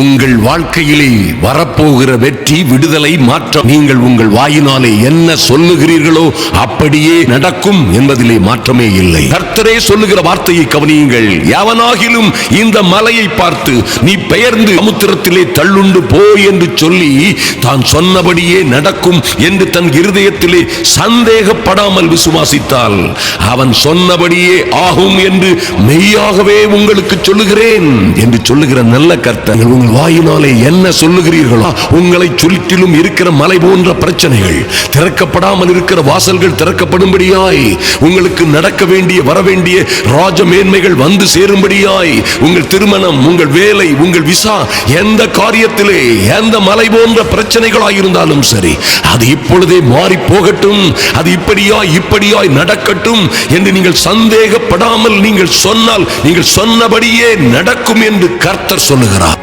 உங்கள் வாழ்க்கையிலே வரப்போகிற வெற்றி, விடுதலை, மாற்றம் நீங்கள் உங்கள் வாயினாலே என்ன சொல்லுகிறீர்களோ அப்படியே நடக்கும் என்பதிலே மாற்றமே இல்லை. கர்த்தரே சொல்லுகிற வார்த்தையை கவனியுங்கள். எவனாகிலும் இந்த மலையை பார்த்து நீ பெயர்ந்து சமுத்திரத்திலே தள்ளுண்டு போ என்று சொல்லி தான் சொன்னபடியே நடக்கும் என்று தன் இருதயத்திலே சந்தேகப்படாமல் விசுவாசித்தால் அவன் சொன்னபடியே ஆகும் என்று மெய்யாகவே உங்களுக்கு சொல்லுகிறேன் என்று சொல்லுகிற நல்ல கர்த்தர் உங்கள் வாயினாலே என்ன சொல்லுகிறீர்களோ உங்களை சுற்றிலும் இருக்கிற மலை போன்ற பிரச்சனைகள், திறக்கப்படாமல் இருக்கிற வாசல்கள் திறக்கப்படும்படியாய், உங்களுக்கு நடக்க வேண்டிய வரவேண்டிய ராஜ மேன்மைகள் வந்து சேரும்படியாய், உங்கள் திருமணம், உங்கள் வேலை, உங்கள் விசா, எந்த காரியத்திலே எந்த மலை போன்ற பிரச்சனைகளாய் இருந்தாலும் சரி, அது இப்பொழுதே மாறி போகட்டும், அது இப்படியாய் நடக்கட்டும் என்று நீங்கள் சந்தேகப்படாமல் நீங்கள் சொன்னால் நீங்கள் சொன்னபடியே நடக்கும் என்று கர்த்தர் சொல்லுகிறார்.